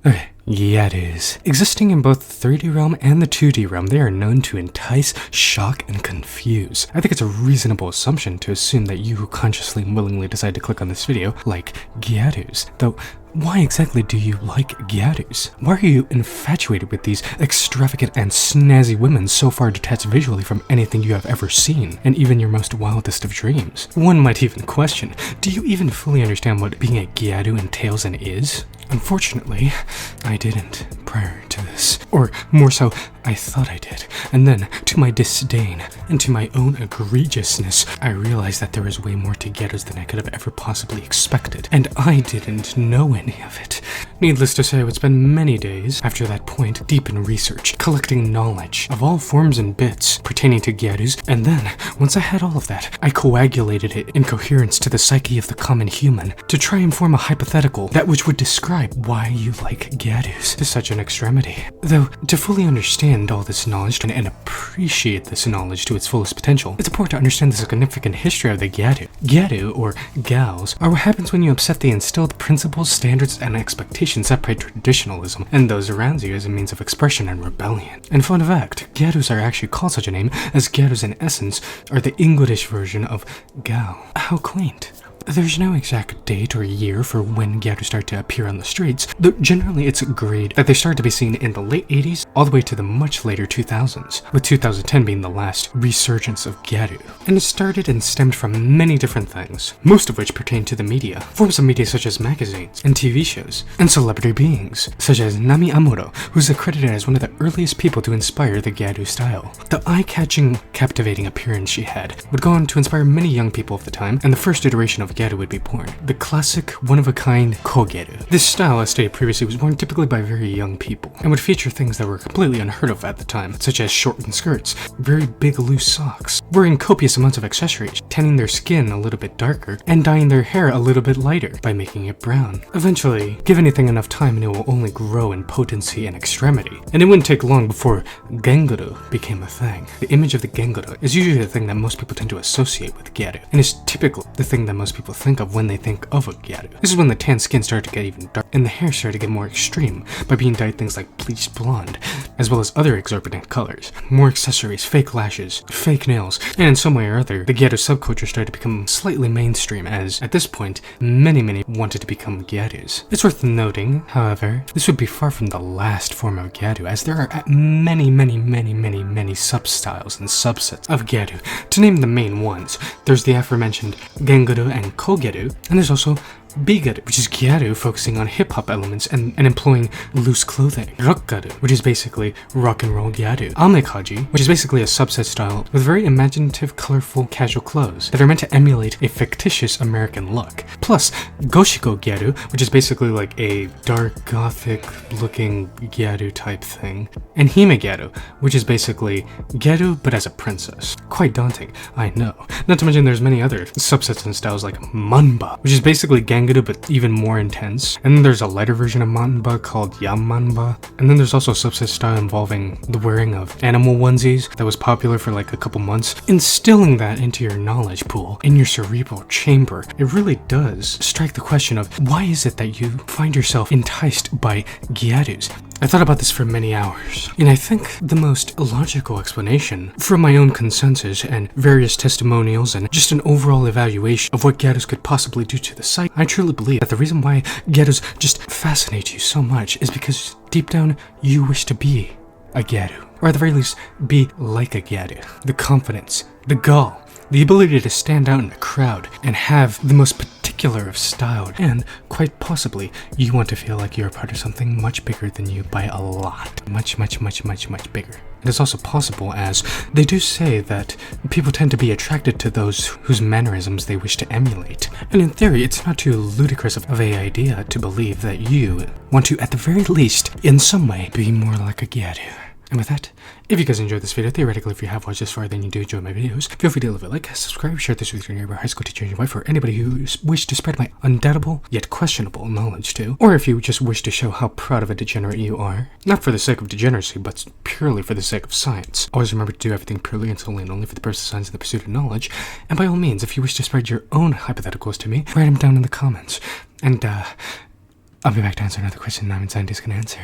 Okay, gyarus. Existing in both the 3D realm and the 2D realm, they are known to entice, shock, and confuse. I think it's a reasonable assumption to assume that you who consciously and willingly decide to click on this video like gyarus. Though, why exactly do you like gyarus? Why are you infatuated with these extravagant and snazzy women so far detached visually from anything you have ever seen, and even your most wildest of dreams? One might even question, do you even fully understand what being a gyaru entails and is? Unfortunately, I didn't prior to this. Or more so, I thought I did. And then, to my disdain, and to my own egregiousness, I realized that there was way more to gyarus than I could have ever possibly expected. And I didn't know any of it. Needless to say, I would spend many days, after that point, deep in research, collecting knowledge of all forms and bits pertaining to gyarus, and then, once I had all of that, I coagulated it in coherence to the psyche of the common human, to try and form a hypothetical that which would describe why you like gyarus to such an extremity. Though, to fully understand all this knowledge and appreciate this knowledge to its fullest potential, it's important to understand the significant history of the gyaru. Gyaru, or gals, are what happens when you upset the instilled principles, standards, and expectations that separate traditionalism and those around you as a means of expression and rebellion. And fun fact, gyarus are actually called such a name, as gyarus in essence are the English version of gal. How quaint. There's no exact date or year for when gyarus start to appear on the streets, though generally it's agreed that they started to be seen in the late 80s all the way to the much later 2000s, with 2010 being the last resurgence of gyaru. And it started and stemmed from many different things, most of which pertain to the media, forms of media such as magazines and TV shows, and celebrity beings, such as Nami Amuro, who's accredited as one of the earliest people to inspire the gyaru style. The eye-catching, captivating appearance she had would go on to inspire many young people of the time, and the first iteration of gyaru would be born, the classic, one-of-a-kind kogeru. This style, as stated previously, was worn typically by very young people, and would feature things that were completely unheard of at the time, such as shortened skirts, very big loose socks, wearing copious amounts of accessories, tanning their skin a little bit darker, and dyeing their hair a little bit lighter by making it brown. Eventually, give anything enough time and it will only grow in potency and extremity, and it wouldn't take long before genguru became a thing. The image of the genguru is usually the thing that most people tend to associate with gyaru, and is typically the thing that most people think of when they think of a gyaru. This is when the tan skin started to get even darker, and the hair started to get more extreme by being dyed things like bleached blonde, as well as other exorbitant colors, more accessories, fake lashes, fake nails, and in some way or other, the gyaru subculture started to become slightly mainstream, as at this point, many wanted to become gyarus. It's worth noting, however, this would be far from the last form of gyaru, as there are many sub-styles and subsets of gyaru. To name the main ones, there's the aforementioned genguru and kogeru, and there's also bigaru, which is gyaru focusing on hip-hop elements and employing loose clothing. Rockaru, which is basically rock and roll gyaru. Amekaji, which is basically a subset style with very imaginative, colorful, casual clothes that are meant to emulate a fictitious American look. Plus, goshiko gyaru, which is basically like a dark, gothic-looking gyaru type thing. And hime gyaru, which is basically gyaru but as a princess. Quite daunting, I know. Not to mention there's many other subsets and styles like manba, which is basically genguru but even more intense. And then there's a lighter version of manba called yamanba. And then there's also a subset style involving the wearing of animal onesies that was popular for like a couple months. Instilling that into your knowledge pool, in your cerebral chamber, it really does strike the question of why is it that you find yourself enticed by gyarus? I thought about this for many hours, and I think the most logical explanation, from my own consensus and various testimonials and just an overall evaluation of what gyarus could possibly do to the psyche, I truly believe that the reason why gyarus just fascinate you so much is because deep down you wish to be a gyaru, or at the very least be like a gyaru. The confidence, the gall, the ability to stand out in a crowd and have the most particular of style, and quite possibly you want to feel like you're a part of something much bigger than you by a lot. Much bigger. It is also possible, as they do say that people tend to be attracted to those whose mannerisms they wish to emulate. And in theory, it's not too ludicrous of an idea to believe that you want to, at the very least, in some way, be more like a gyaru. And with that, if you guys enjoyed this video, theoretically if you have watched this far then you do enjoy my videos, feel free to leave a like, subscribe, share this with your neighbor, high school teacher, and your wife, or anybody who wish to spread my undoubtable yet questionable knowledge to, or if you just wish to show how proud of a degenerate you are, not for the sake of degeneracy, but purely for the sake of science. Always remember to do everything purely and solely and only for the purpose of science and the pursuit of knowledge, and by all means, if you wish to spread your own hypotheticals to me, write them down in the comments. And I'll be back to answer another question I'm scientists can answer.